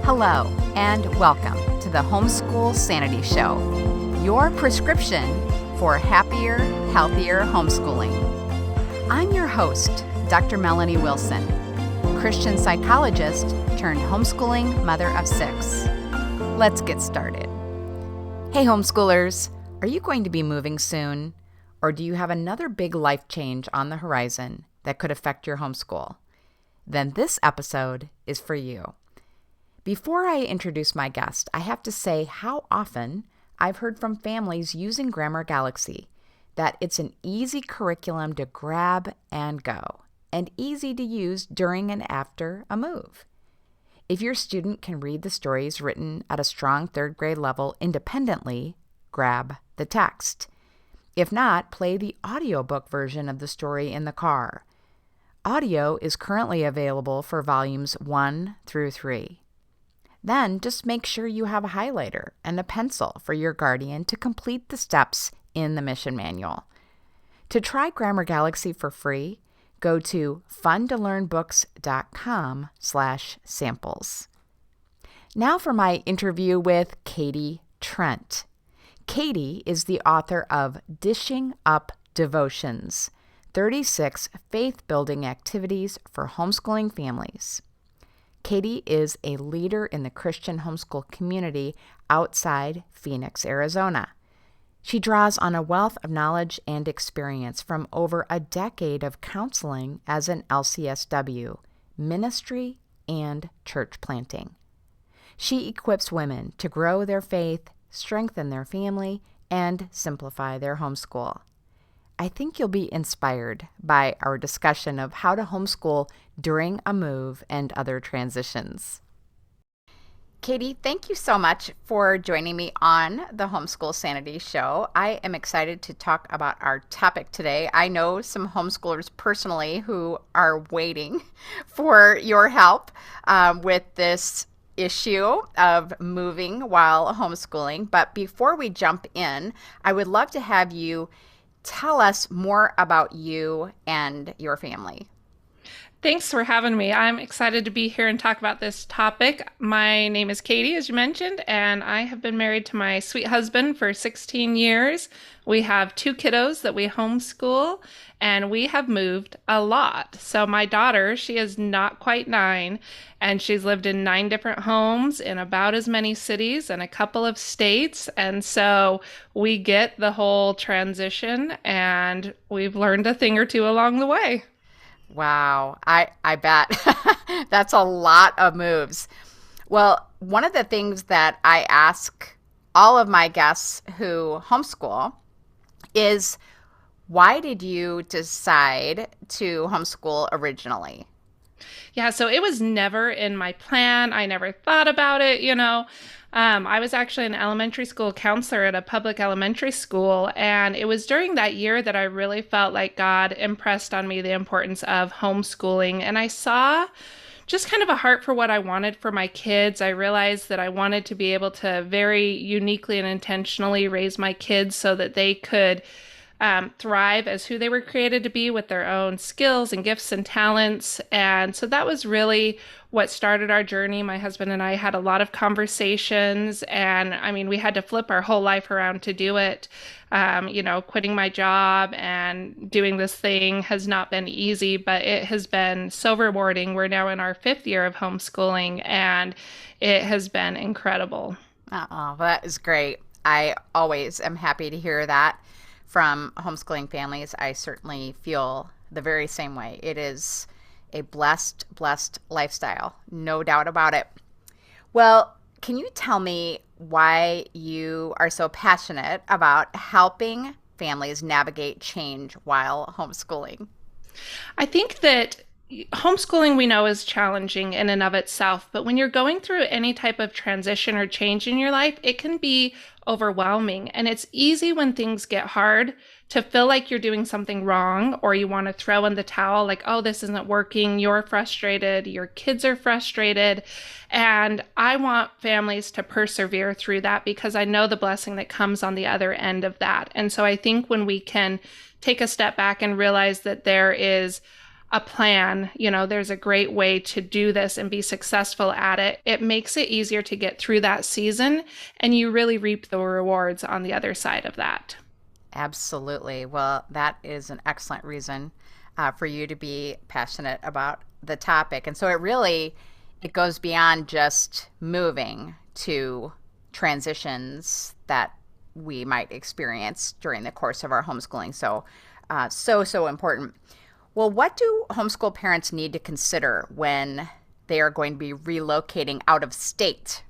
Hello, and welcome to the Homeschool Sanity Show, your prescription for happier, healthier homeschooling. I'm your host, Dr. Melanie Wilson, Christian psychologist turned homeschooling mother of 6. Let's get started. Hey homeschoolers, are you going to be moving soon? Or do you have another big life change on the horizon that could affect your homeschool? Then this episode is for you. Before I introduce my guest, I have to say how often I've heard from families using Grammar Galaxy that it's an easy curriculum to grab and go, and easy to use during and after a move. If your student can read the stories written at a strong 3rd grade level independently, grab the text. If not, play the audiobook version of the story in the car. Audio is currently available for volumes 1 through 3. Then just make sure you have a highlighter and a pencil for your guardian to complete the steps in the mission manual. To try Grammar Galaxy for free, go to funtolearnbooks.com/samples. Now for my interview with Katie Trent. Katie is the author of Dishing Up Devotions, 36 Faith-Building Activities for Homeschooling Families. Katie is a leader in the Christian homeschool community outside Phoenix, Arizona. She draws on a wealth of knowledge and experience from over a decade of counseling as an LCSW, ministry, and church planting. She equips women to grow their faith, strengthen their family, and simplify their homeschool. I think you'll be inspired by our discussion of how to homeschool during a move and other transitions. Katie, thank you so much for joining me on the Homeschool Sanity Show. I am excited to talk about our topic today. I know some homeschoolers personally who are waiting for your help with this issue of moving while homeschooling. But before we jump in, I would love to have you tell us more about you and your family. Thanks for having me. I'm excited to be here and talk about this topic. My name is Katie, as you mentioned, and I have been married to my sweet husband for 16 years. We have 2 kiddos that we homeschool, and we have moved a lot. So my daughter, she is not quite 9, and she's lived in 9 different homes in about as many cities and a couple of states. And so we get the whole transition, and we've learned a thing or two along the way. Wow, I bet. That's a lot of moves. Well, one of the things that I ask all of my guests who homeschool is, why did you decide to homeschool originally? Yeah, so it was never in my plan. I never thought about it. I was actually an elementary school counselor at a public elementary school, and it was during that year that I really felt like God impressed on me the importance of homeschooling. And I saw just kind of a heart for what I wanted for my kids. I realized that I wanted to be able to very uniquely and intentionally raise my kids so that they could thrive as who they were created to be with their own skills and gifts and talents. And so that was really what started our journey. My husband and I had a lot of conversations, and we had to flip our whole life around to do it. Quitting my job and doing this thing has not been easy, but it has been so rewarding. We're now in our 5th year of homeschooling, and it has been incredible. Oh, that is great. I always am happy to hear that from homeschooling families. I certainly feel the very same way. It is a blessed lifestyle, no doubt about it. Well, can you tell me why you are so passionate about helping families navigate change while homeschooling? I think that homeschooling, we know, is challenging in and of itself, but when you're going through any type of transition or change in your life, it can be overwhelming. And it's easy when things get hard to feel like you're doing something wrong, or you want to throw in the towel, like, oh, this isn't working. You're frustrated. Your kids are frustrated. And I want families to persevere through that because I know the blessing that comes on the other end of that. And so I think when we can take a step back and realize that there is a plan, there's a great way to do this and be successful at it, it makes it easier to get through that season and you really reap the rewards on the other side of that. Absolutely. Well, that is an excellent reason for you to be passionate about the topic. And so it goes beyond just moving to transitions that we might experience during the course of our homeschooling. So, so important. Well, what do homeschool parents need to consider when they are going to be relocating out of state?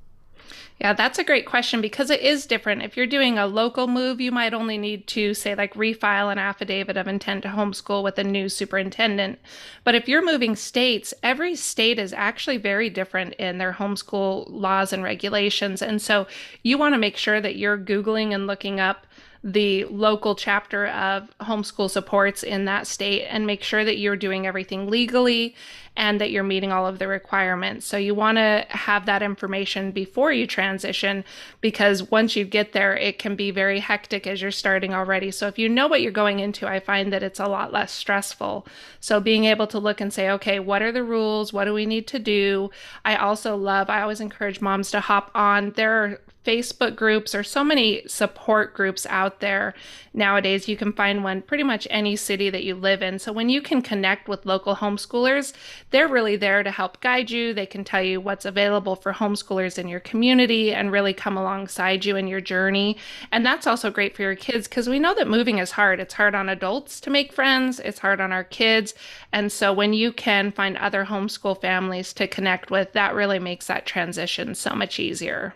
Yeah, that's a great question because it is different. If you're doing a local move, you might only need to, say, like refile an affidavit of intent to homeschool with a new superintendent. But if you're moving states, every state is actually very different in their homeschool laws and regulations. And so you want to make sure that you're Googling and looking up the local chapter of homeschool supports in that state and make sure that you're doing everything legally and that you're meeting all of the requirements. So you want to have that information before you transition because once you get there, it can be very hectic as you're starting already. So if you know what you're going into, I find that it's a lot less stressful. So being able to look and say, okay, what are the rules? What do we need to do? I always encourage moms to hop on. There are Facebook groups or so many support groups out there nowadays. You can find one pretty much any city that you live in. So when you can connect with local homeschoolers, they're really there to help guide you. They can tell you what's available for homeschoolers in your community and really come alongside you in your journey. And that's also great for your kids because we know that moving is hard. It's hard on adults to make friends. It's hard on our kids. And so when you can find other homeschool families to connect with, that really makes that transition so much easier.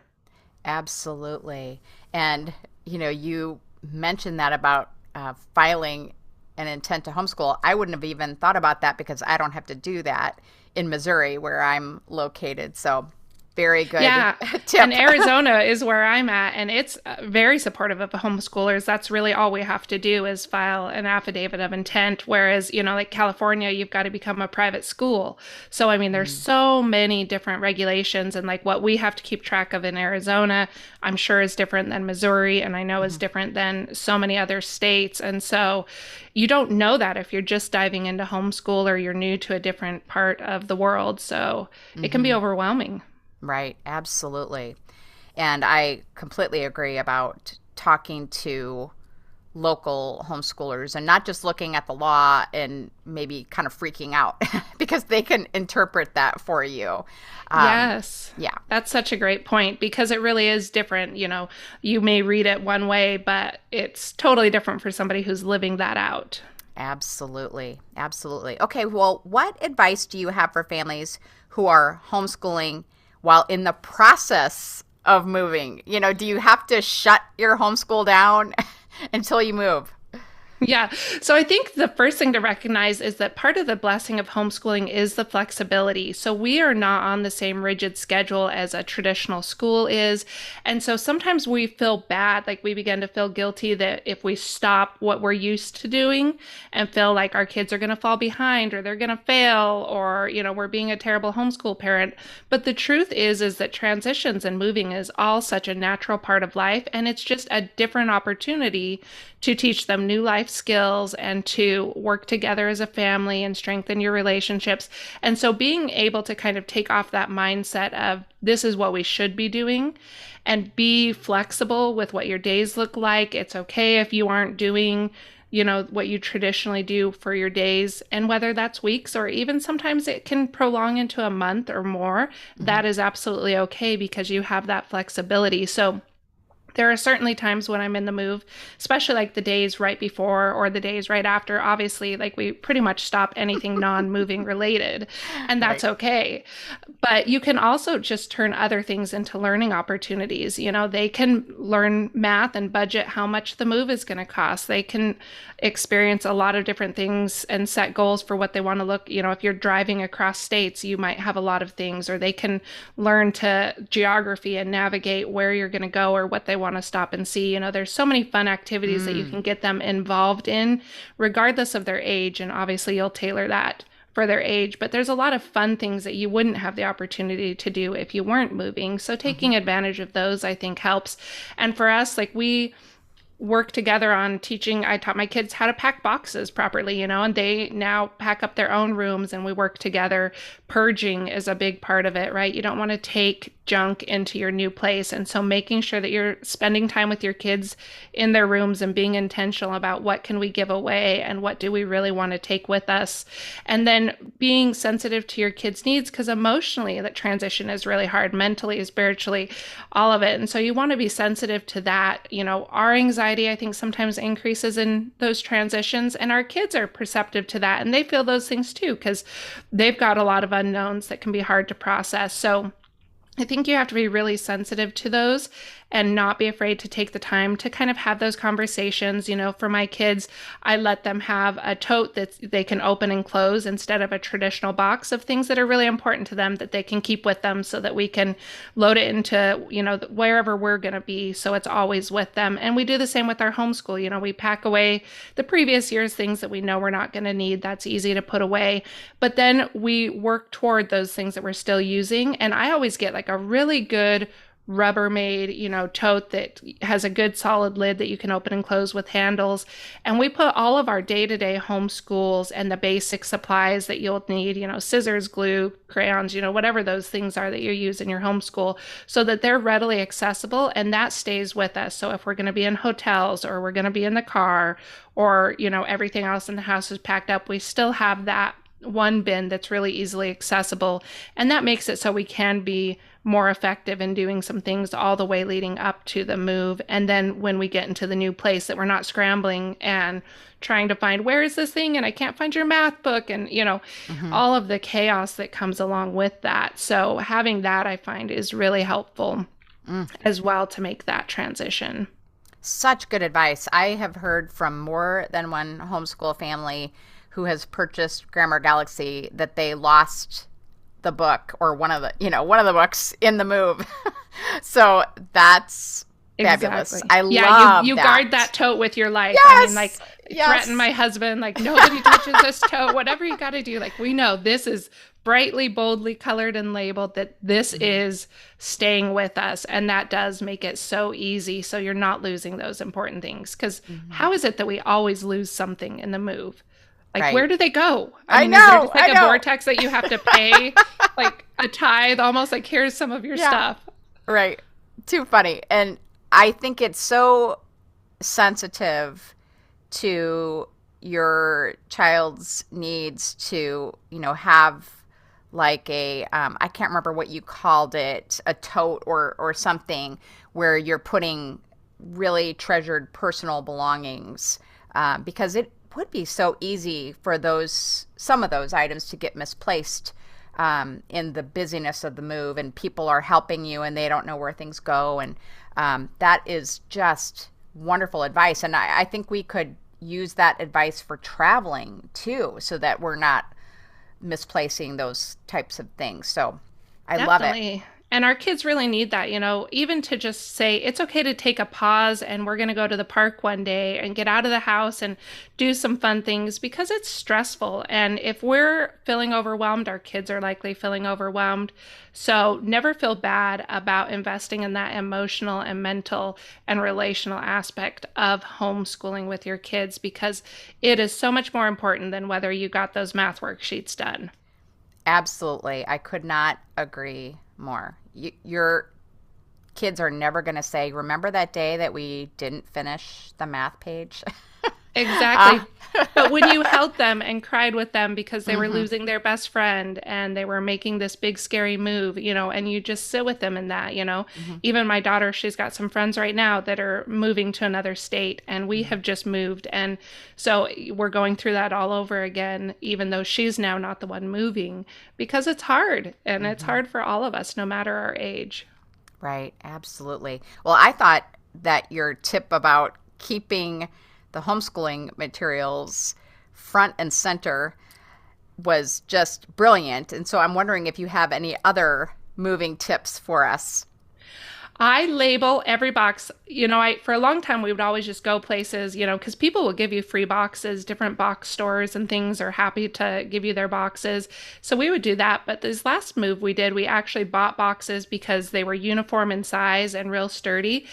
Absolutely. And, you mentioned that about filing an intent to homeschool. I wouldn't have even thought about that because I don't have to do that in Missouri where I'm located. So very good Yeah. tip. And Arizona is where I'm at, and it's very supportive of homeschoolers. That's really all we have to do is file an affidavit of intent. Whereas, like California, you've got to become a private school. So, I mean, there's so many different regulations, and like what we have to keep track of in Arizona, I'm sure is different than Missouri, and I know is different than so many other states. And so you don't know that if you're just diving into homeschool or you're new to a different part of the world. So it can be overwhelming. Right, absolutely. And I completely agree about talking to local homeschoolers and not just looking at the law and maybe kind of freaking out because they can interpret that for you. Yes. Yeah, That's such a great point because it really is different. You may read it one way, but it's totally different for somebody who's living that out. absolutely. Absolutely. Okay, well, what advice do you have for families who are homeschooling while in the process of moving? Do you have to shut your homeschool down until you move? Yeah. So I think the first thing to recognize is that part of the blessing of homeschooling is the flexibility. So we are not on the same rigid schedule as a traditional school is. And so sometimes we feel bad, like we begin to feel guilty that if we stop what we're used to doing and feel like our kids are going to fall behind or they're going to fail or, we're being a terrible homeschool parent. But the truth is that transitions and moving is all such a natural part of life. And it's just a different opportunity to teach them new life skills and to work together as a family and strengthen your relationships. And so being able to kind of take off that mindset of this is what we should be doing and be flexible with what your days look like. It's okay if you aren't doing what you traditionally do for your days, and whether that's weeks or even sometimes it can prolong into a month or more, that is absolutely okay because you have that flexibility. So there are certainly times when I'm in the move, especially like the days right before or the days right after. Obviously, like we pretty much stop anything non-moving related, and that's Right. okay. But you can also just turn other things into learning opportunities. They can learn math and budget how much the move is going to cost. They can experience a lot of different things and set goals for what they want to look. If you're driving across states, you might have a lot of things, or they can learn to geography and navigate where you're going to go or what they want to stop and see. There's so many fun activities that you can get them involved in, regardless of their age. And obviously, you'll tailor that for their age, but there's a lot of fun things that you wouldn't have the opportunity to do if you weren't moving. So taking advantage of those, I think, helps. And for us, like work together on teaching. I taught my kids how to pack boxes properly, and they now pack up their own rooms and we work together. Purging is a big part of it, right? You don't want to take junk into your new place. And so making sure that you're spending time with your kids in their rooms and being intentional about what can we give away and what do we really want to take with us. And then being sensitive to your kids' needs, because emotionally that transition is really hard, mentally, spiritually, all of it. And so you want to be sensitive to that. Our anxiety, I think, sometimes increases in those transitions, and our kids are perceptive to that. And they feel those things too, because they've got a lot of unknowns that can be hard to process. So I think you have to be really sensitive to those and not be afraid to take the time to kind of have those conversations. For my kids, I let them have a tote that they can open and close instead of a traditional box of things that are really important to them that they can keep with them so that we can load it into, wherever we're going to be. So it's always with them. And we do the same with our homeschool. We pack away the previous year's things that we know we're not going to need. That's easy to put away. But then we work toward those things that we're still using. And I always get like a really good Rubbermaid, tote that has a good solid lid that you can open and close with handles. And we put all of our day-to-day homeschools and the basic supplies that you'll need, scissors, glue, crayons, whatever those things are that you use in your homeschool, so that they're readily accessible, and that stays with us. So if we're going to be in hotels or we're going to be in the car or, everything else in the house is packed up, we still have that one bin that's really easily accessible. And that makes it so we can be more effective in doing some things all the way leading up to the move. And then when we get into the new place, that we're not scrambling and trying to find, where is this thing? And I can't find your math book. And, all of the chaos that comes along with that. So having that, I find, is really helpful as well to make that transition. Such good advice. I have heard from more than one homeschool family who has purchased Grammar Galaxy that they lost the book or one of the books in the move. So that's fabulous. Exactly. I love you that. guard that tote with your life. Yes. Threaten my husband, nobody touches this tote, whatever you got to do. We know this is brightly, boldly colored and labeled, that this is staying with us. And that does make it so easy. So you're not losing those important things. Because how is it that we always lose something in the move? Right. Where do they go? I mean, know. Is there just I a know. vortex that you have to pay a tithe, almost here's some of your stuff. Right. Too funny. And I think it's so sensitive to your child's needs to, have a, I can't remember what you called it, a tote or something where you're putting really treasured personal belongings, because it would be so easy for some of those items to get misplaced in the busyness of the move, and people are helping you and they don't know where things go. And that is just wonderful advice. And I think we could use that advice for traveling too, so that we're not misplacing those types of things. So I love it. And our kids really need that, even to just say, it's okay to take a pause and we're going to go to the park one day and get out of the house and do some fun things, because it's stressful. And if we're feeling overwhelmed, our kids are likely feeling overwhelmed. So never feel bad about investing in that emotional and mental and relational aspect of homeschooling with your kids, because it is so much more important than whether you got those math worksheets done. Absolutely. I could not agree more. Your kids are never going to say, remember that day that we didn't finish the math page? Exactly. But when you held them and cried with them because they were losing their best friend and they were making this big scary move, and you just sit with them in that, Even my daughter, she's got some friends right now that are moving to another state, and we have just moved. And so we're going through that all over again, even though she's now not the one moving, because it's hard, and it's hard for all of us, no matter our age. Right. Absolutely. Well, I thought that your tip about keeping the homeschooling materials front and center was just brilliant. And so I'm wondering if you have any other moving tips for us. I label every box. I for a long time we would always just go places, because people will give you free boxes, different box stores and things are happy to give you their boxes. So we would do that. But this last move we did, we actually bought boxes because they were uniform in size and real sturdy.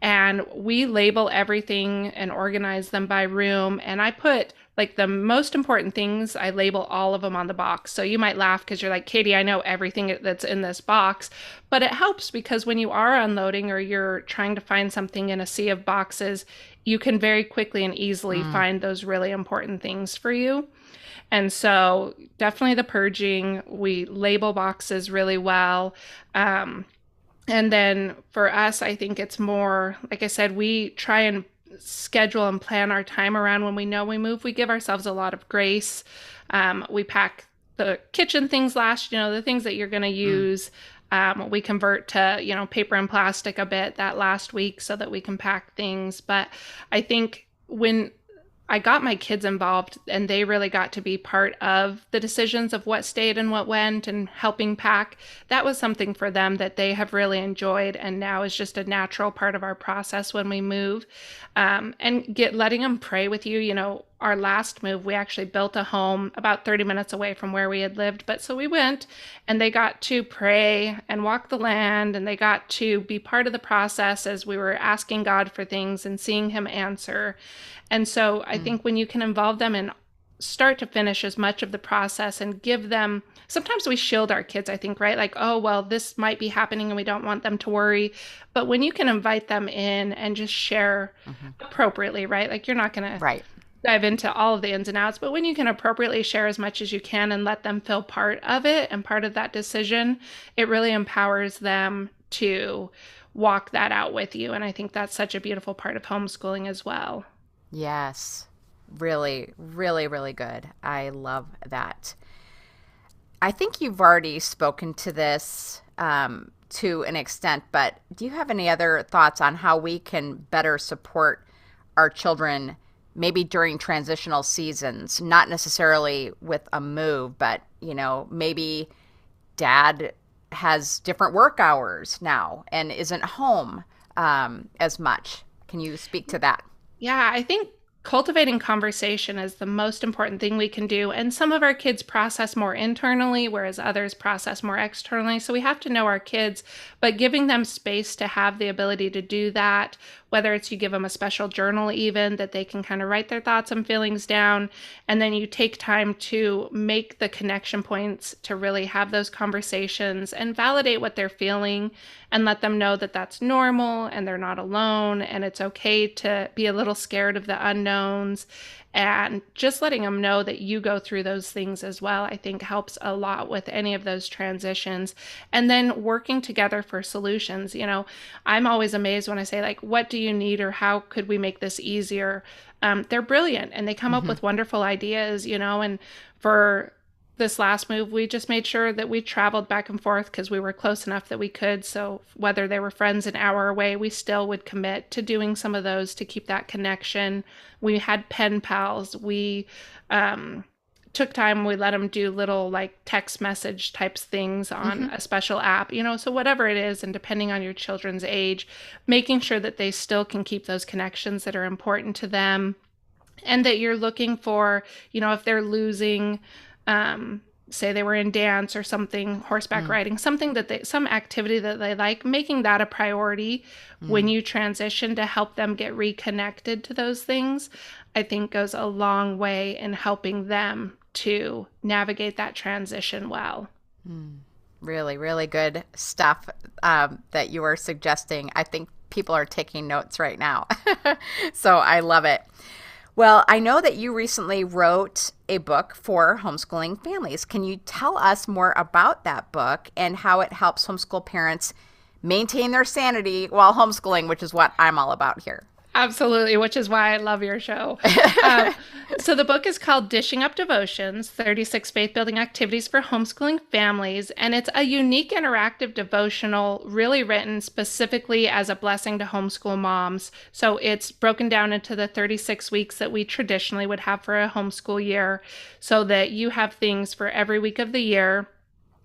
And we label everything and organize them by room. And I put like the most important things, I label all of them on the box. So you might laugh because you're like, Katie, I know everything that's in this box. But it helps because when you are unloading or you're trying to find something in a sea of boxes, you can very quickly and easily Mm. find those really important things for you. And so, definitely the purging, we label boxes really well. Um, and then for us, I think it's more, like I said, we try and schedule and plan our time around when we know we move. We give ourselves a lot of grace. We pack the kitchen things last, the things that you're going to Mm. use. We convert to, paper and plastic a bit that last week so that we can pack things. But I think when I got my kids involved and they really got to be part of the decisions of what stayed and what went and helping pack. That was something for them that they have really enjoyed and now is just a natural part of our process when we move. And letting them pray with you. Our last move, we actually built a home about 30 minutes away from where we had lived. But so we went and they got to pray and walk the land and they got to be part of the process as we were asking God for things and seeing Him answer. And so I Mm. think when you can involve them in start to finish as much of the process and give them, sometimes we shield our kids, I think, right? Like, oh, well, this might be happening and we don't want them to worry. But when you can invite them in and just share Hmm. appropriately, right? Like, you're not going to Right. dive into all of the ins and outs, but when you can appropriately share as much as you can and let them feel part of it and part of that decision, it really empowers them to walk that out with you. And I think that's such a beautiful part of homeschooling as well. Yes. Really, really, really good. I love that. I think you've already spoken to this to an extent, but do you have any other thoughts on how we can better support our children, maybe during transitional seasons, not necessarily with a move, but, maybe dad has different work hours now and isn't home as much? Can you speak to that? Yeah, I think cultivating conversation is the most important thing we can do. And some of our kids process more internally, whereas others process more externally. So we have to know our kids, but giving them space to have the ability to do that, whether it's you give them a special journal, even that they can kind of write their thoughts and feelings down. And then you take time to make the connection points to really have those conversations and validate what they're feeling and let them know that that's normal and they're not alone and it's okay to be a little scared of the unknowns. And just letting them know that you go through those things as well, I think helps a lot with any of those transitions. And then working together for solutions. I'm always amazed when I say, like, what do you need or how could we make this easier? They're brilliant and they come up Hmm. with wonderful ideas, and for this last move, we just made sure that we traveled back and forth because we were close enough that we could. So whether they were friends an hour away, we still would commit to doing some of those to keep that connection. We had pen pals. We took time. We let them do little like text message types things on Hmm. a special app, so whatever it is, and depending on your children's age, making sure that they still can keep those connections that are important to them and that you're looking for, if they're losing, say they were in dance or something, horseback Mm. riding, something that some activity that they like, making that a priority when Mm. you transition to help them get reconnected to those things, I think goes a long way in helping them to navigate that transition well. Mm. Really, really good stuff that you are suggesting. I think people are taking notes right now. So I love it. Well, I know that you recently wrote a book for homeschooling families. Can you tell us more about that book and how it helps homeschool parents maintain their sanity while homeschooling, which is what I'm all about here? Absolutely, which is why I love your show. Um, so the book is called Dishing Up Devotions, 36 Faith-Building Activities for Homeschooling Families, and it's a unique interactive devotional really written specifically as a blessing to homeschool moms. So it's broken down into the 36 weeks that we traditionally would have for a homeschool year so that you have things for every week of the year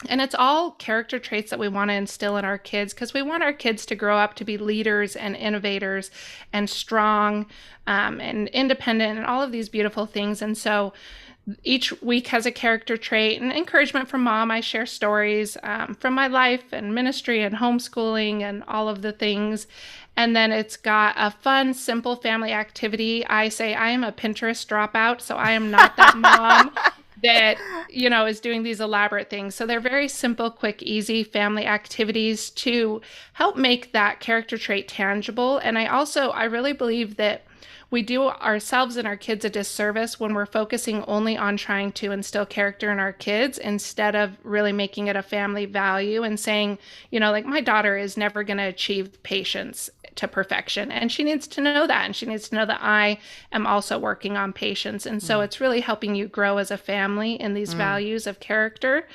And it's all character traits that we want to instill in our kids because we want our kids to grow up to be leaders and innovators and strong and independent and all of these beautiful things. And so each week has a character trait and encouragement from mom. I share stories from my life and ministry and homeschooling and all of the things. And then it's got a fun, simple family activity. I say I am a Pinterest dropout, so I am not that mom that, is doing these elaborate things. So they're very simple, quick, easy family activities to help make that character trait tangible. And I really believe that we do ourselves and our kids a disservice when we're focusing only on trying to instill character in our kids instead of really making it a family value and saying, like my daughter is never going to achieve patience to perfection. And she needs to know that. And she needs to know that I am also working on patience. And so it's really helping you grow as a family in these values of character.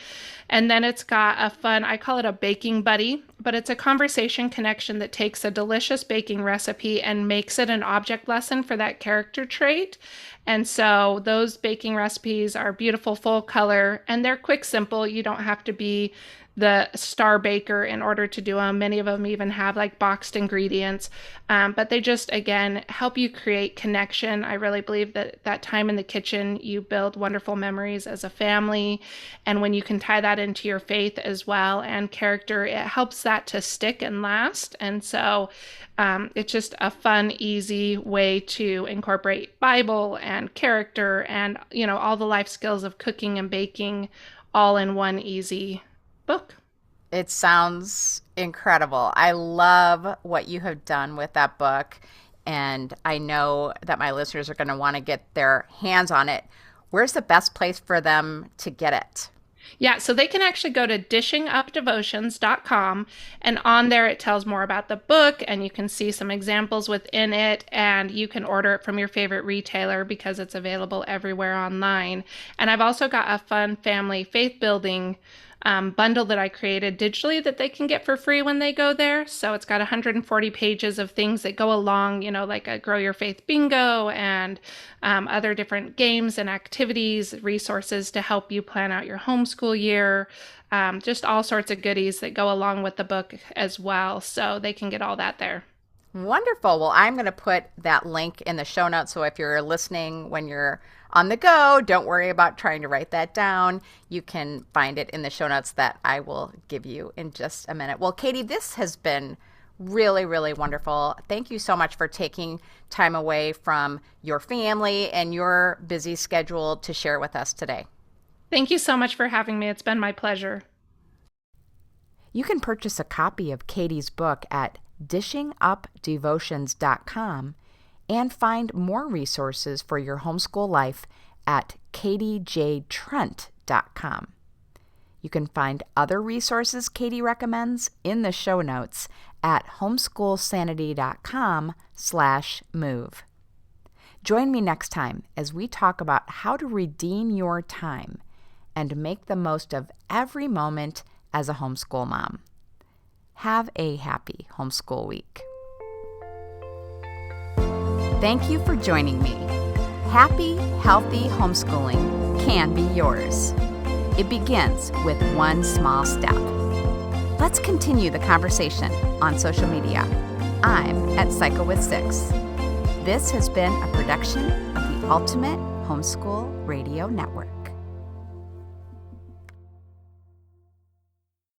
And then it's got a fun, I call it a baking buddy, but it's a conversation connection that takes a delicious baking recipe and makes it an object lesson for that character trait. And so those baking recipes are beautiful, full color, and they're quick, simple. You don't have to be the star baker in order to do them. Many of them even have like boxed ingredients, but they just, again, help you create connection. I really believe that time in the kitchen, you build wonderful memories as a family. And when you can tie that into your faith as well and character, it helps that to stick and last. And so it's just a fun, easy way to incorporate Bible and character and, all the life skills of cooking and baking all in one easy book. It sounds incredible. I love what you have done with that book, and I know that my listeners are going to want to get their hands on it. Where's the best place for them to get it? Yeah, so they can actually go to dishingupdevotions.com, and on there it tells more about the book, and you can see some examples within it, and you can order it from your favorite retailer because it's available everywhere online. And I've also got a fun family faith building bundle that I created digitally that they can get for free when they go there. So it's got 140 pages of things that go along, like a Grow Your Faith bingo and other different games and activities, resources to help you plan out your homeschool year, just all sorts of goodies that go along with the book as well. So they can get all that there. Wonderful. Well, I'm going to put that link in the show notes. So if you're listening when you're on the go, don't worry about trying to write that down. You can find it in the show notes that I will give you in just a minute. Well, Katie, this has been really, really wonderful. Thank you so much for taking time away from your family and your busy schedule to share with us today. Thank you so much for having me. It's been my pleasure. You can purchase a copy of Katie's book at dishingupdevotions.com and find more resources for your homeschool life at katiejtrent.com. You can find other resources Katie recommends in the show notes at homeschoolsanity.com/move. Join me next time as we talk about how to redeem your time and make the most of every moment as a homeschool mom. Have a happy homeschool week. Thank you for joining me. Happy, healthy homeschooling can be yours. It begins with one small step. Let's continue the conversation on social media. I'm at Psycho with Six. This has been a production of the Ultimate Homeschool Radio Network.